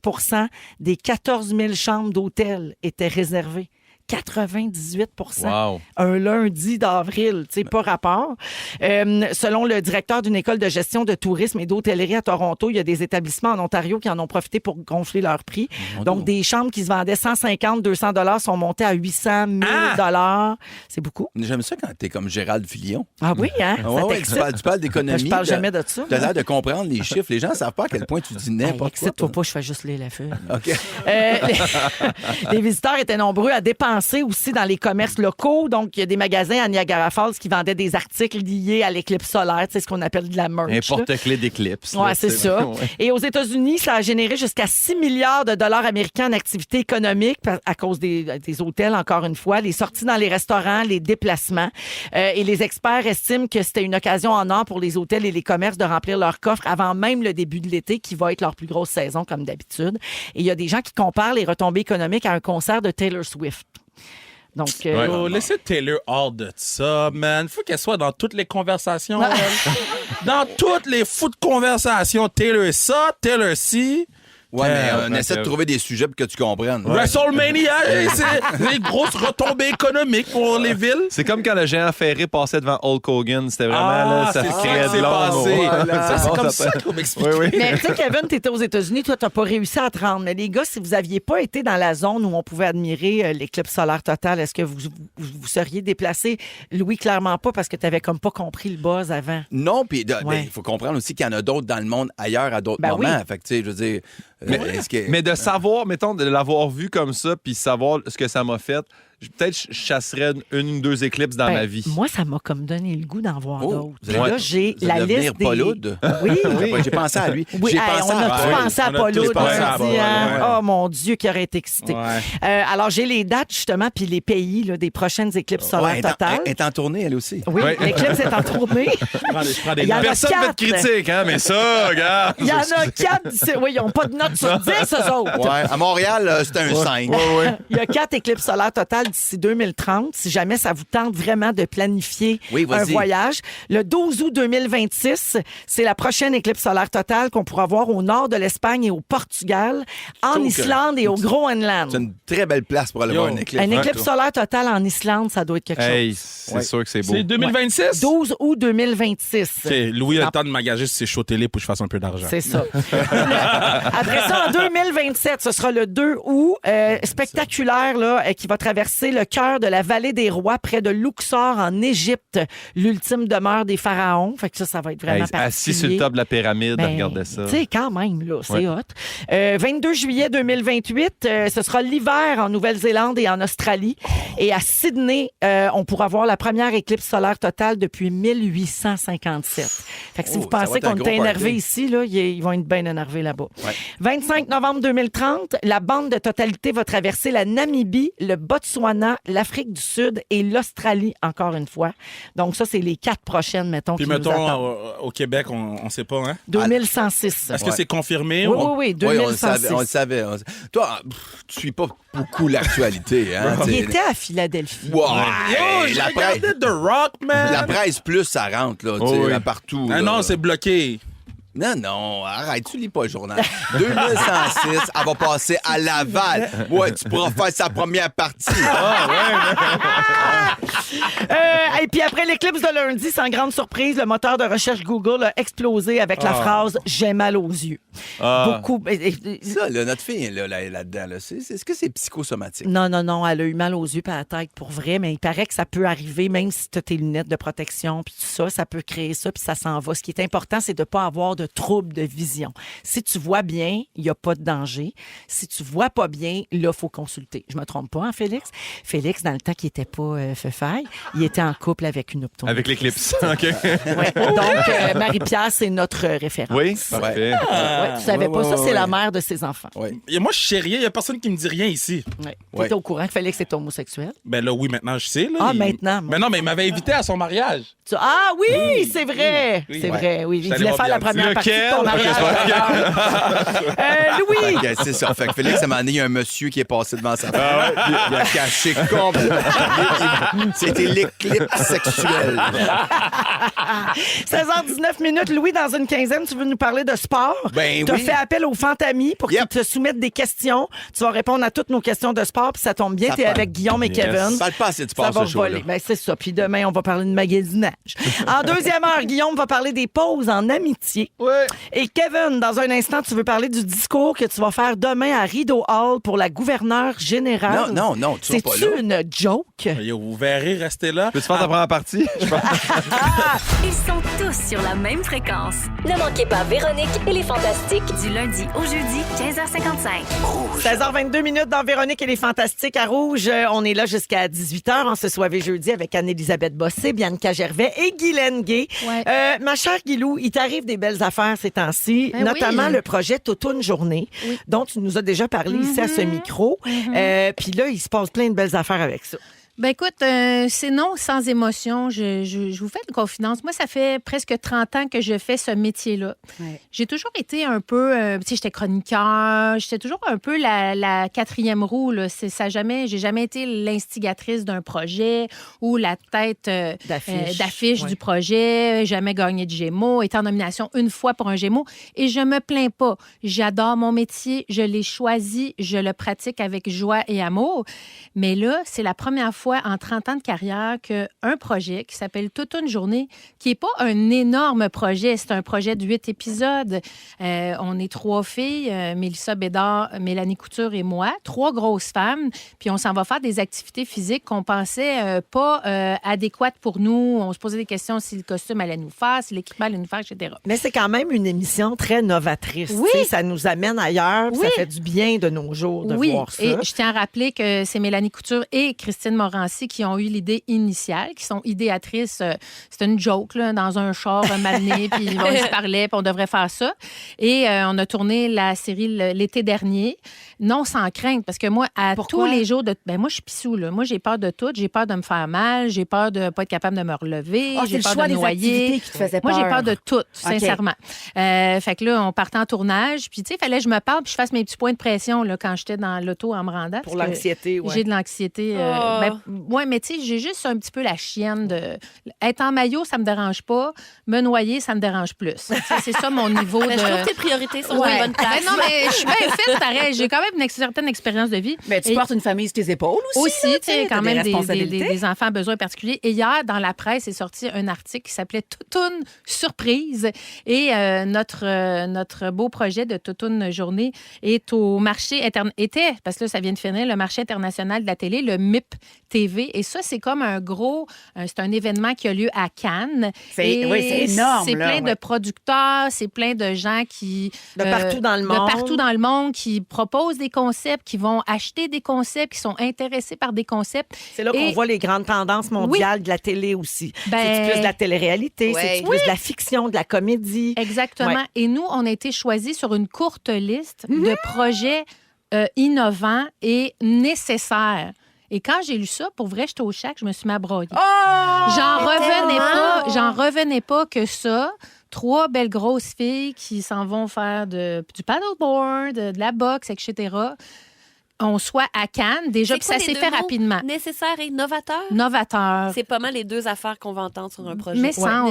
des 14 000 chambres d'hôtels étaient réservées. 98 Wow. Un lundi d'avril, tu sais, pas rapport. Selon le directeur d'une école de gestion de tourisme et d'hôtellerie à Toronto, il y a des établissements en Ontario qui en ont profité pour gonfler leur prix. Donc, des chambres qui se vendaient 150, 200 $ sont montées à 800, 1000 $. C'est beaucoup. J'aime ça quand t'es comme Gérald Filion. Ah oui, hein? Ah Ça ouais, t'excite? tu parles d'économie. Je parle jamais de ça. Tu as l'air de comprendre les chiffres. Les gens ne savent pas à quel point tu dis n'importe quoi. Excite-toi pas, je fais juste lire la feuille. OK. Les visiteurs étaient nombreux à dépenser aussi dans les commerces locaux. Donc, il y a des magasins à Niagara Falls qui vendaient des articles liés à l'éclipse solaire, tu sais, ce qu'on appelle de la merch. Un porte-clés d'éclipse. Oui, là, c'est ça. Ouais. Et aux États-Unis, ça a généré jusqu'à 6 milliards de dollars américains en activité économique à cause des hôtels, encore une fois, les sorties dans les restaurants, les déplacements. Et les experts estiment que c'était une occasion en or pour les hôtels et les commerces de remplir leurs coffres avant même le début de l'été, qui va être leur plus grosse saison, comme d'habitude. Et il y a des gens qui comparent les retombées économiques à un concert de Taylor Swift. Donc, laissez Taylor hors de ça, man. Faut qu'elle soit dans toutes les conversations. elle. Dans toutes les foot conversations. Taylor ça, Taylor ci. Ouais, mais on essaie de trouver des sujets pour que tu comprennes. WrestleMania, c'est des grosses retombées économiques pour les villes. C'est comme quand le géant ferré passait devant Hulk Hogan. C'était vraiment, là, ça créait de l'ombre. C'est comme ça qu'on m'explique. Mais tu sais, Kevin, tu étais aux États-Unis, toi, tu n'as pas réussi à te rendre. Mais les gars, si vous n'aviez pas été dans la zone où on pouvait admirer l'éclipse solaire totale, est-ce que vous seriez déplacé? Louis, clairement pas, parce que tu n'avais comme pas compris le buzz avant. Non, puis il faut comprendre aussi qu'il y en a d'autres dans le monde ailleurs à d'autres moments. Oui. Fait que, tu sais, je veux dire... Mais de savoir, mettons, de l'avoir vu comme ça, puis savoir ce que ça m'a fait, peut-être je chasserais une ou 2 éclipses dans ma vie. Moi, ça m'a comme donné le goût d'en voir d'autres. Vous allez- Là, j'ai vous la allez devenir liste des... Paul Oud. Oui. J'ai pensé à lui. Oui, J'ai hey, pensé on a tous pensé à On a Paul tous Oud, pensé à on Paul, dit, hein? ouais. Oh mon Dieu, qui aurait été excité. Alors, j'ai les dates, justement, puis les pays là, des prochaines éclipses solaires totales. Elle est en tournée, elle aussi. Oui, l'éclipse est en tournée. Je prends des Il y en a Personne ne fait de 4. critique, hein, mais ça, regarde. Il y en a 4. Oui, ils n'ont pas de notes sur 10, eux autres. Ouais, à Montréal, c'était un 5. Il y a 4 éclipses solaires totales d'ici 2030, si jamais ça vous tente vraiment de planifier Oui, un vas-y. voyage. Le 12 août 2026, c'est la prochaine éclipse solaire totale qu'on pourra voir au nord de l'Espagne et au Portugal, en trouve que- Islande et au Groenland. C'est une très belle place pour aller voir une éclipse. Une éclipse solaire totale en Islande, ça doit être quelque Hey, chose. c'est sûr que c'est beau. C'est 2026? 12 août 2026. OK, Louis a le temps de m'engager sur ses shows télé pour que je fasse un peu d'argent. C'est ça. Après ça, en 2027, ce sera le 2 août, spectaculaire, là, qui va traverser le cœur de la vallée des rois près de Luxor en Égypte, l'ultime demeure des pharaons. Fait que ça va être vraiment Hey, particulier. assis sur le top de la pyramide, Ben, regardez ça. Tu sais, quand même, là, c'est Ouais. hot. 22 juillet 2028, ce sera l'hiver en Nouvelle-Zélande et en Australie. Et à Sydney, on pourra voir la première éclipse solaire totale depuis 1857. Fait que si Oh, vous ça va pensez être un qu'on gros était énervé party. ici, là, ils vont être bien énervés là-bas. Ouais. 25 novembre 2030, la bande de totalité va traverser la Namibie, le Botswana, l'Afrique du Sud et l'Australie, encore une fois. Donc ça, c'est les 4 prochaines, mettons, Puis qui nous mettons, attendent. au Québec, on sait pas, hein? 2106. Est-ce que c'est confirmé? Oui, ou- oui, oui, Oui, 2106. on le savait. Toi, tu suis pas beaucoup l'actualité. Hein? Il T'sais, était à Philadelphie. Wow! Yo, Hey, j'ai regardé The Rock, man! la presse plus, ça rentre, là, tu sais, Oh oui. partout. Ah là. non, c'est bloqué. Non, arrête, tu lis pas le journal. 2106, elle va passer à Laval. Ouais, tu pourras faire sa première partie. Et puis après l'éclipse de lundi, sans grande surprise, le moteur de recherche Google a explosé avec la phrase « J'ai mal aux yeux ». Beaucoup... Ça, là, notre fille là-dedans, là, est-ce que c'est psychosomatique? Non, elle a eu mal aux yeux et à la tête pour vrai, mais il paraît que ça peut arriver, même si tu as tes lunettes de protection, puis tout ça peut créer ça, puis ça s'en va. Ce qui est important, c'est de ne pas avoir de troubles de vision. Si tu vois bien, il n'y a pas de danger. Si tu vois pas bien, là, il faut consulter. Je me trompe pas, hein, Félix? Félix, dans le temps qu'il n'était pas feu-faille, il était en couple avec une optométriste. Avec l'éclipse. OK. Ouais. Donc, Marie-Pierre, c'est notre référence. Oui, parfait. Ouais, tu savais pas ça, c'est la ouais. mère de ses enfants. Et moi, je sais rien. Il y a personne qui me dit rien ici. Ouais. Ouais. T'étais au courant que Félix est homosexuel? Ben là, oui, maintenant, je sais. Là, Ah, maintenant. Mais non, mais il m'avait invité à son mariage. Ah oui, c'est vrai. Oui. C'est Ouais. vrai, oui. Il J'allais voulait voir faire la Bianchi. première partie de ton mariage. Louis! Fait que c'est ça. Fait que Félix, à un moment donné, il y a un monsieur qui est passé devant sa femme. Il a caché complètement. C'était l'éclipse sexuelle. 16h19 minutes. Louis, dans une quinzaine, tu veux nous parler de sport? Ben tu as oui. fait appel aux Fantamis pour qu'ils te soumettent des questions. Tu vas répondre à toutes nos questions de sport, puis ça tombe bien. Ça Tu es parle. avec Guillaume et Yes. Kevin. Ça parle pas assez de Ça sport, va ce show-là. voler. Ben, c'est ça. Puis demain, on va parler de magasinage. En deuxième heure, Guillaume va parler des pauses en amitié. Ouais. Et Kevin, dans un instant, tu veux parler du discours que tu vas faire demain à Rideau Hall pour la gouverneure générale. Non, tu vas pas là. C'est-tu une joke? Yo, vous verrez, restez là. Peux-tu faire ta première partie? Ils sont tous sur la même fréquence. Ne manquez pas Véronique et les Fantastiques. Du lundi au jeudi, 15h55. 16h22 minutes dans Véronique et les Fantastiques à Rouge. On est là jusqu'à 18h en ce soirée jeudi avec Anne-Élisabeth Bossé, Bianca Gervais et Guylaine Gay. Ouais. Ma chère Guilou, il t'arrive des belles affaires ces temps-ci, Ben notamment oui. le projet Toto une journée, dont tu nous as déjà parlé ici à ce micro. Puis là, il se passe plein de belles affaires avec ça. Ben écoute, c'est non sans émotion. Je vous fais une confidence. Moi, ça fait presque 30 ans que je fais ce métier-là. Ouais. J'ai toujours été un peu, tu sais, j'étais chroniqueur, j'étais toujours un peu la quatrième roue. Là. J'ai jamais été l'instigatrice d'un projet ou la tête d'affiche Ouais. du projet, jamais gagné de Gémeaux, été en nomination une fois pour un Gémeaux. Et je me plains pas. J'adore mon métier, je l'ai choisi, je le pratique avec joie et amour. Mais là, c'est la première fois en 30 ans de carrière qu'un projet qui s'appelle Toute une journée, qui n'est pas un énorme projet, c'est un projet de 8 épisodes. On est 3 filles, Mélissa Bédard, Mélanie Couture et moi, 3 grosses femmes, puis on s'en va faire des activités physiques qu'on pensait pas adéquates pour nous. On se posait des questions si le costume allait nous faire, si l'équipement allait nous faire, etc. Mais c'est quand même une émission très novatrice. Oui. Tu sais, ça nous amène ailleurs, puis Oui. ça fait du bien de nos jours de Oui, voir ça. et je tiens à rappeler que c'est Mélanie Couture et Christine Morancy Morancy qui ont eu l'idée initiale, qui sont idéatrices. C'était une joke, là, dans un char, un mané, puis on se parlait, puis on devrait faire ça. Et on a tourné la série l'été dernier. Non, sans crainte, parce que moi, tous les jours, moi, je suis pissou, là. Moi, j'ai peur de tout. J'ai peur de me faire mal. J'ai peur de pas être capable de me relever. J'ai peur de me noyer. Qui te faisait moi, peur. j'ai peur de tout, sincèrement. Fait que là, on partait en tournage. Puis, tu sais, il fallait que je me parle puis je fasse mes petits points de pression là, quand j'étais dans l'auto en me rendant. Pour l'anxiété, J'ai de l'anxiété. Mais tu sais, j'ai juste un petit peu la chienne de... Être en maillot, ça me dérange pas. Me noyer, ça me dérange plus. C'est ça mon niveau de... Je trouve que tes priorités sont dans la bonne place. Non, mais je suis bien fit, pareil. J'ai quand même une certaine expérience de vie. Mais tu portes une famille sur tes épaules aussi. Aussi, tu sais, quand même responsabilités. des enfants à besoins particuliers. Et hier, dans la presse, est sorti un article qui s'appelait Toutoune Surprise. Et notre beau projet de Toutoune Journée est au marché était, parce que là, ça vient de finir, le marché international de la télé, le MIP TV. Et ça, c'est comme c'est un événement qui a lieu à Cannes. C'est énorme. C'est plein de producteurs, c'est plein de gens qui... De partout dans le monde. De partout dans le monde, qui proposent des concepts, qui vont acheter des concepts, qui sont intéressés par des concepts. C'est là qu'on voit les grandes tendances mondiales de la télé aussi. C'est-tu plus de la télé-réalité? C'est-tu plus de la fiction, de la comédie? Exactement. Ouais. Et nous, on a été choisis sur une courte liste de projets innovants et nécessaires. Et quand j'ai lu ça, pour vrai, j'étais au Shack, je me suis mis à broyer. J'en revenais pas que ça. 3 belles grosses filles qui s'en vont faire du paddleboard, de la boxe, etc. On soit à Cannes, déjà, puis ça s'est fait rapidement. Nécessaire et novateur? Novateur. C'est pas mal les deux affaires qu'on va entendre sur un projet. Nécessaire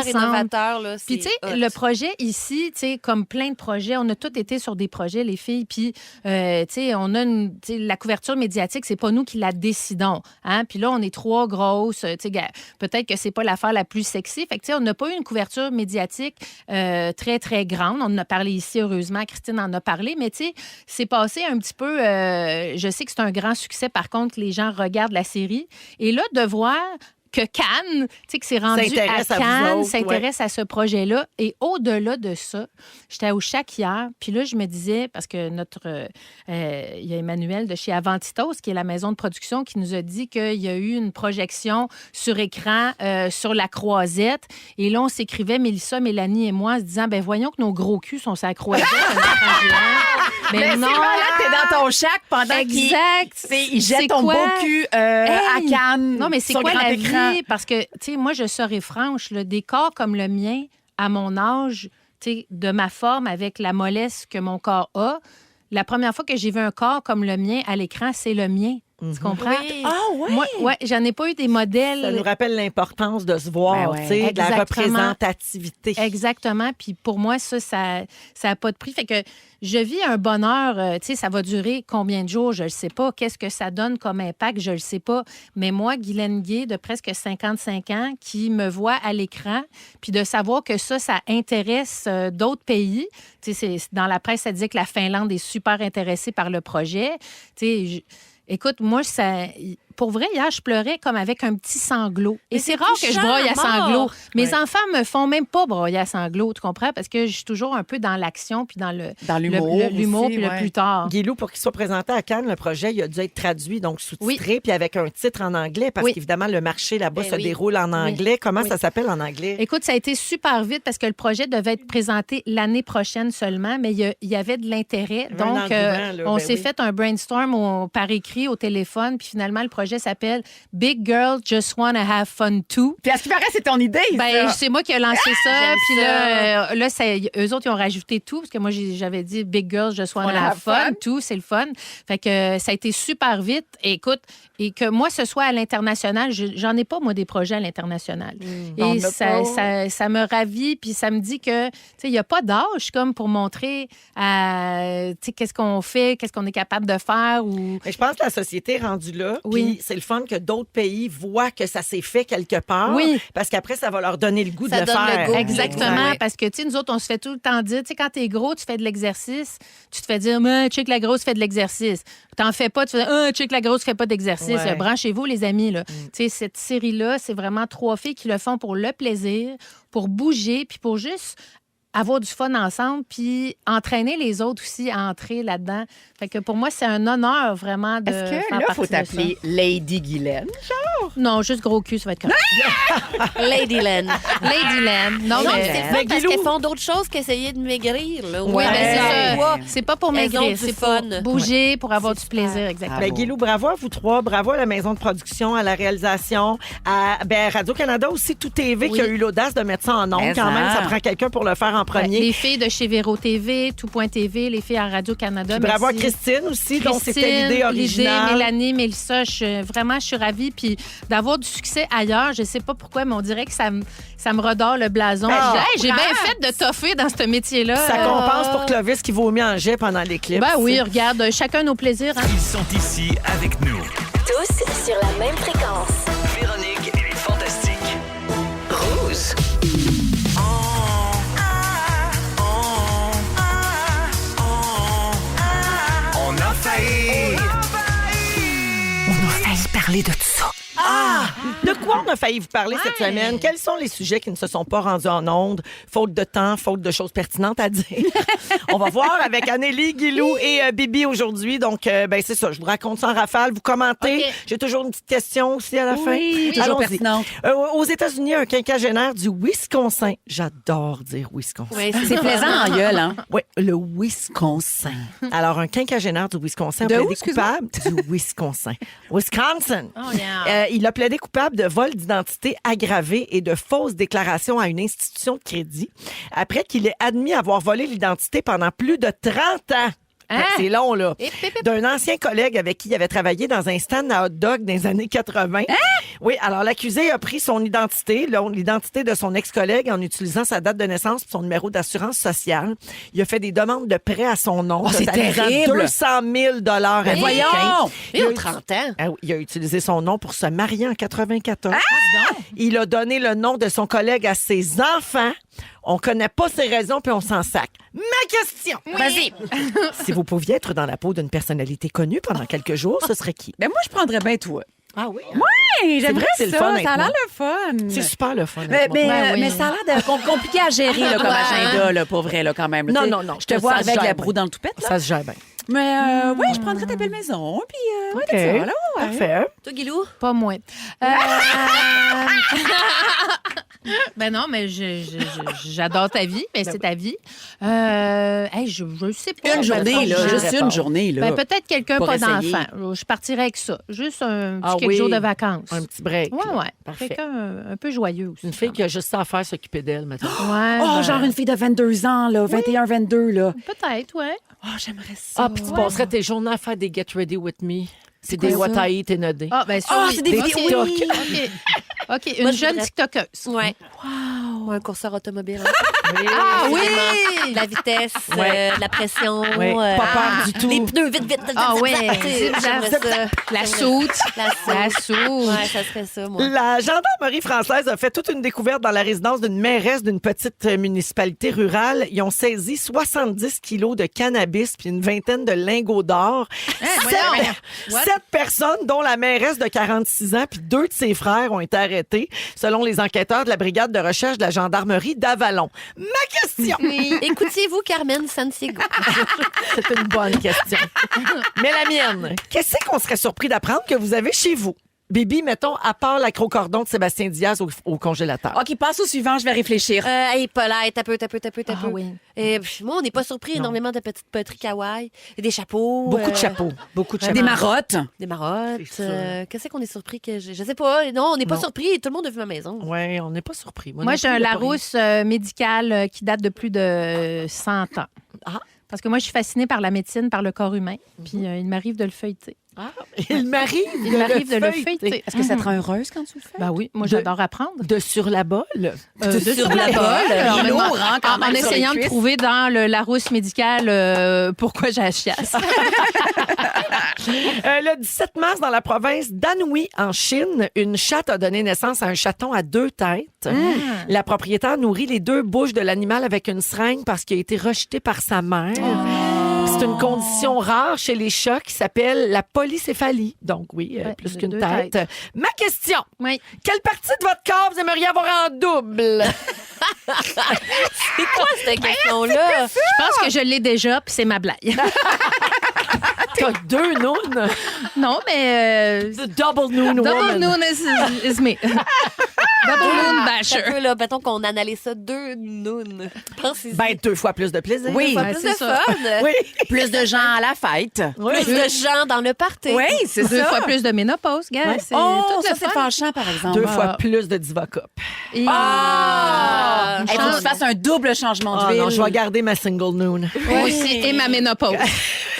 et novateur, là, c'est Puis, tu sais, le projet ici, tu sais, comme plein de projets, on a tous été sur des projets, les filles, puis, tu sais, on a la couverture médiatique, c'est pas nous qui la décidons, hein? Puis là, on est 3 grosses, tu sais, peut-être que c'est pas l'affaire la plus sexy. Fait que, tu sais, on n'a pas eu une couverture médiatique très, très grande. On en a parlé ici, heureusement, Christine en a parlé, mais, tu sais, c'est passé un petit peu... je sais que c'est un grand succès, par contre, les gens regardent la série. Et là, de voir que Cannes, tu sais, que c'est rendu à Cannes, s'intéresse à ce projet-là. Et au-delà de ça, j'étais au Shack hier, puis là, je me disais, parce que il y a Emmanuel de chez Avantitos, qui est la maison de production, qui nous a dit qu'il y a eu une projection sur écran sur la Croisette. Et là, on s'écrivait, Mélissa, Mélanie et moi, en se disant, ben voyons que nos gros culs sont sur la Croisette. Mais non, là, t'es dans ton Shack pendant qu'il jette ton beau cul à Cannes. Non, mais c'est quoi la vie? Parce que, tu sais, moi, je serais franche, des corps comme le mien, à mon âge, tu sais, de ma forme, avec la mollesse que mon corps a, la première fois que j'ai vu un corps comme le mien à l'écran, c'est le mien. Tu comprends? Oui. Ah, oui? Moi, j'en ai pas eu des modèles. Ça nous rappelle l'importance de se voir, tu sais, de la représentativité. Exactement. Puis pour moi, ça n'a pas de prix. Fait que je vis un bonheur, tu sais, ça va durer combien de jours, je ne sais pas. Qu'est-ce que ça donne comme impact, je ne le sais pas. Mais moi, Guylaine Gay, de presque 55 ans, qui me voit à l'écran, puis de savoir que ça intéresse d'autres pays. Tu sais, dans la presse, ça dit que la Finlande est super intéressée par le projet. Tu sais, écoute, moi, pour vrai, hier, je pleurais comme avec un petit sanglot. Et c'est rare que je broye à sanglot. Mes enfants me font même pas broyer à sanglot, tu comprends? Parce que je suis toujours un peu dans l'action puis dans l'humour puis le plus tard. Guilou, pour qu'il soit présenté à Cannes, le projet, il a dû être traduit, donc sous-titré, puis avec un titre en anglais, parce qu'évidemment, le marché là-bas se déroule en anglais. Comment ça s'appelle en anglais? Écoute, ça a été super vite parce que le projet devait être présenté l'année prochaine seulement, mais il y avait de l'intérêt. Donc, on s'est fait un brainstorm par écrit, au téléphone, puis finalement, le projet s'appelle Big Girl Just Wanna Have Fun Too. Puis à ce qui paraît, c'est ton idée, c'est moi qui ai lancé ça. Puis là, eux autres, ils ont rajouté tout, parce que moi, j'avais dit Big Girl Just Wanna Have Fun Too, c'est le fun. Fait que ça a été super vite. Et écoute, et que moi, ce soit à l'international, j'en ai pas, moi, des projets à l'international. Et ça me ravit, puis ça me dit que, tu sais, il n'y a pas d'âge comme pour montrer, tu sais, qu'est-ce qu'on fait, qu'est-ce qu'on est capable de faire. Mais je pense que la société est rendue là. Puis c'est le fun que d'autres pays voient que ça s'est fait quelque part. Oui. Parce qu'après, ça va leur donner le goût de le faire. Exactement. Ouais. Parce que, tu sais, nous autres, on se fait tout le temps dire, tu sais, quand t'es gros, tu fais de l'exercice, tu te fais dire, check la grosse fait de l'exercice. T'en fais pas, tu fais, check la grosse fait pas d'exercice. Ouais. Branchez-vous, les amis, là. Tu sais, cette série-là, c'est vraiment 3 filles qui le font pour le plaisir, pour bouger, puis pour juste avoir du fun ensemble, puis entraîner les autres aussi à entrer là-dedans. Fait que pour moi, c'est un honneur vraiment de Est-ce que faire là, partie faut de ça. t'appeler Lady Guylaine? Non, juste gros cul, ça va être correct. Lady Len. Lady Len. Non, mais c'est le fun parce Guilou. qu'elles font d'autres choses qu'essayer de maigrir. Là. Oui, mais c'est Ouais. ça. C'est pas pour Elles ont maigrir, du c'est fun. pour bouger, pour avoir du plaisir, exactement. Ben, Guilou, bravo à vous trois. Bravo à la maison de production, à la réalisation, à Radio-Canada aussi, Tout TV, qui a eu l'audace de mettre ça en ondes. Mais Quand même, ça. ça prend quelqu'un pour le faire en premier. Les filles de chez Véro TV, Tout.tv, les filles à Radio-Canada. Puis bravo à merci. Christine aussi, dont c'était l'idée Christine, originale. Mélanie, Mélissa, je suis ravie. Puis d'avoir du succès ailleurs, je sais pas pourquoi, mais on dirait que ça me redore le blason. Ah, Je dis, hey, j'ai bien fait de toffer dans ce métier-là. Ça compense pour Clovis qui vomit en jet pendant les clips. Ben oui, regarde, chacun nos plaisirs. Hein. Ils sont ici avec nous. Tous sur la même fréquence. Véronique et les Fantastiques. Rouge. On a failli. On a failli parler de tout ça. Ah! De quoi on a failli vous parler cette semaine? Quels sont les sujets qui ne se sont pas rendus en ondes? Faute de temps, faute de choses pertinentes à dire. On va voir avec Anneli, Guilou et Bibi aujourd'hui. Donc, c'est ça. Je vous raconte ça en rafale. Vous commentez. Okay. J'ai toujours une petite question aussi à la fin. toujours Allons-y. pertinente. Aux États-Unis, un quinquagénaire du Wisconsin. J'adore dire Wisconsin. Oui, C'est plaisant en gueule, hein? Oui, le Wisconsin. Alors, un quinquagénaire du Wisconsin a De où, plaidé coupable du Wisconsin. Wisconsin. Oh, yeah. Il a plaidé coupable de vol d'identité aggravé et de fausses déclarations à une institution de crédit après qu'il ait admis avoir volé l'identité pendant plus de 30 ans. Hein? C'est long, là. Hip, hip, hip. D'un ancien collègue avec qui il avait travaillé dans un stand à hot dog dans les années 80. Oui, alors l'accusé a pris son identité, l'identité de son ex-collègue en utilisant sa date de naissance et son numéro d'assurance sociale. Il a fait des demandes de prêt à son nom. Oh, c'est totalisant terrible. 200 000 américains. voyons! Il a 30 ans. Ah oui, il a utilisé son nom pour se marier en 94. Il a donné le nom de son collègue à ses enfants. On connaît pas ses raisons, puis on s'en sac. Ma question! Vas-y. Si vous pouviez être dans la peau d'une personnalité connue pendant quelques jours, ce serait qui? Ben moi, je prendrais bien toi. Ah oui? Oui, j'aimerais vrai que c'est ça. le fun avec Ça a l'air moi. le fun. C'est super le fun. Mais, avec moi. Ben oui. mais ça a l'air de compliqué à gérer là, comme agenda, là, pour vrai, là, quand même. Non, Tu sais, non, non. Je te vois Ça se avec gère la bien. broue dans le toupette. Là. Ça se gère bien. Mais oui, je prendrais ta belle maison. Puis, OK. tout ça, là, ouais. Parfait. Toi, Guilou? Pas moi. Ben non, mais j'adore ta vie. Mais c'est ta vie. Hey, je sais pas. Une journée, là. je Juste réponds. une journée, là. Ben, peut-être quelqu'un Pour pas essayer. d'enfant. Je partirais avec ça. Juste un petit Ah quelques oui. jours de vacances. Un petit break. Ouais, ouais. Parfait. Quelqu'un un peu joyeux aussi. Une fille qui a juste ça à faire, s'occuper d'elle, maintenant. Ouais. Oh, ben, genre une fille de 22 ans, là. 21, 22, là. Peut-être, ouais. Oh, j'aimerais ça. Ah, puis tu passerais tes journées à faire des Get Ready With Me. C'est des quoi ça? What I Eat in a Day. Ah, ben ça, Ah, oui. c'est des OK. vidéos. OK. OK, une Moi, je jeune voudrais- TikTokeuse. Ouais. Wow. Ou un courseur automobile. Ah oui! De la vitesse, Ouais. de la pression. Ouais, pas peur du tout. Les pneus, vite, vite. Ah ouais, J'aimerais ça. la soute. La La soute. Ouais, ça serait ça, moi. La gendarmerie française a fait toute une découverte dans la résidence d'une mairesse d'une petite municipalité rurale. Ils ont saisi 70 kilos de cannabis puis une vingtaine de lingots d'or. voyons. Sept personnes, dont la mairesse de 46 ans puis 2 de ses frères, ont été arrêtés, selon les enquêteurs de la brigade de recherche de la gendarmerie d'Avalon. Ma question! Oui. Écoutiez-vous Carmen Santiago? C'est une bonne question. Mais la mienne, qu'est-ce qu'on serait surpris d'apprendre que vous avez chez vous? Bibi, mettons, à part l'accrocordon de Sébastien Diaz au congélateur. OK, passe au suivant, je vais réfléchir. Hey, Paula, t'as peu. Ah oui. Moi, on n'est pas surpris énormément de petites poteries kawaii. Des chapeaux. Beaucoup de chapeaux. Beaucoup de chapeaux. Des marottes. Des marottes. C'est sûr. Qu'est-ce qu'on est surpris que je sais pas. Non, on n'est pas Non. surpris. Tout le monde a vu ma maison. Oui, on n'est pas surpris. Moi, j'ai un Larousse médical qui date de plus de 100 ans. Ah. Parce que moi, je suis fascinée par la médecine, par le corps humain. Puis il m'arrive de le feuilleter. Ah, il m'arrive de le feuilleter. Est-ce que ça te rend heureuse quand tu le fais? Ben oui, moi, j'adore apprendre. De sur la bolle. De sur la bolle. Alors, Il est maintenant, lourd, hein, quand en même, sur les essayant de cuisses. trouver dans le Larousse médical pourquoi j'ai la chiasse. Le 17 mars, dans la province d'Anhui, en Chine, une chatte a donné naissance à un chaton à 2 têtes. La propriétaire nourrit les 2 bouches de l'animal avec une seringue parce qu'il a été rejeté par sa mère. Puis une condition rare chez les chats qui s'appelle la polycéphalie. Donc, oui, plus qu'une tête. Ma question. Oui. Quelle partie de votre corps vous aimeriez avoir en double? C'est quoi cette question-là? Je pense que je l'ai déjà, puis c'est ma blague. T'as 2 nounes? Non, mais... The double noon Double woman. noon is me. Double moon basher. Un peu, là, mettons qu'on analyse ça 2 nounes. Pense-y. Ben, 2 fois plus de plaisir. Oui. Pas plus de c'est ça. fun. Oui. Plus de gens à la fête. Plus de gens dans le party. Oui, c'est 2 ça. fois plus de ménopause, gars. Ouais. C'est Oh, tout ça, le c'est fun. fâchant, par exemple. 2 fois plus de Divacop. Et- Ah! Il faut que tu fasses un double changement de Ah ville. non, je vais garder ma single noon. Moi aussi, et ma ménopause.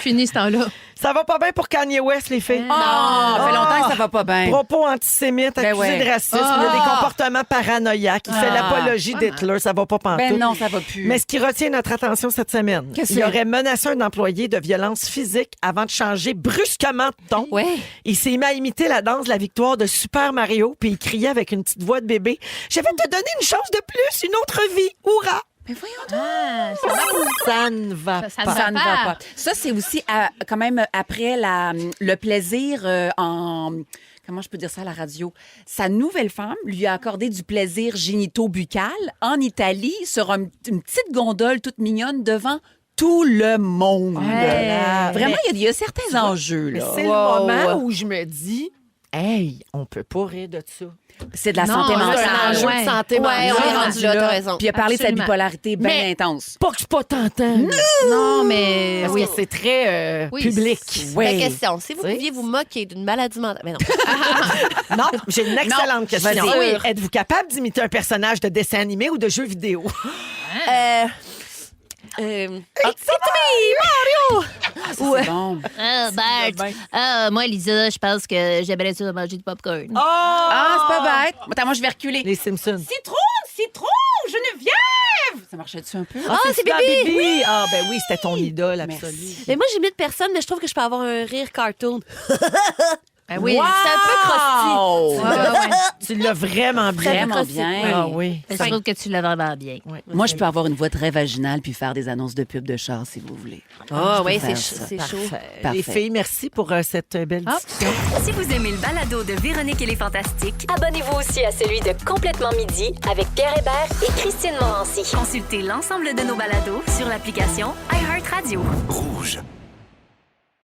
Fini ce temps-là. Ça va pas bien pour Kanye West, les filles? Ah, ça fait longtemps que ça va pas bien. Propos antisémites, Ben accusé ouais. de racisme, il y a des comportements paranoïaques, il fait l'apologie d'Hitler, ça va pas pantoute. Ben non, ça va plus. Mais ce qui retient notre attention cette semaine, il aurait menacé un employé de violence physique avant de changer brusquement de ton. Ouais. Il s'est mis à imiter la danse de la victoire de Super Mario, puis il criait avec une petite voix de bébé « Je vais te donner une chance de plus, une autre vie, hurrah! » Mais voyons donc. Ça ne va Ça pas. Ça ne va pas. Ça, c'est aussi quand même après le plaisir en... Comment je peux dire ça à la radio? Sa nouvelle femme lui a accordé du plaisir génito-buccal en Italie sur une petite gondole toute mignonne devant tout le monde. Ouais. Vraiment, il y a certains enjeux. Mais Là. c'est le moment où je me dis « Hey, on peut pas rire de ça. » C'est de la Non, santé c'est mentale. un enjeu de santé Ouais, mentale. on est rendu là, t'as raison. Puis il a parlé de sa Absolument. bipolarité bien Mais- intense. Pas que c'est pas tentant. Non, mais... Parce oui. que c'est très Oui, public. Ma question, si vous pouviez vous moquer d'une maladie mentale... Mais non. Non, j'ai une excellente Non, question. vas-y. Oui. Êtes-vous capable d'imiter un personnage de dessin animé ou de jeu vidéo? It's me, Mario! C'est bon. Bart. Moi, Lisa, je pense que j'aimerais ça manger du popcorn. Ah, c'est pas bête. Attends, moi, je vais reculer. Les Simpsons. Citron, Geneviève! Ça marchait-tu un peu? Ah, c'est Super Bibi! Bibi! Ah, ben oui, c'était ton idole absolue. Mais moi, j'imite personne, mais je trouve que je peux avoir un rire cartoon. Ben oui. Wow! C'est un peu crusty. Ouais. Tu l'as vraiment bien. Vraiment bien. Ah oui. Je trouve que tu l'as vraiment bien. Moi, je peux avoir une voix très vaginale puis faire des annonces de pub de char, si vous voulez. Ah, oui, faire c'est ça. chaud. Parfait. Les filles, merci pour cette belle discussion. Si vous aimez le balado de Véronique et les Fantastiques, Abonnez-vous aussi à celui de Complètement Midi avec Pierre Hébert et Christine Morancy. consultez l'ensemble de nos balados sur l'application iHeartRadio. Rouge.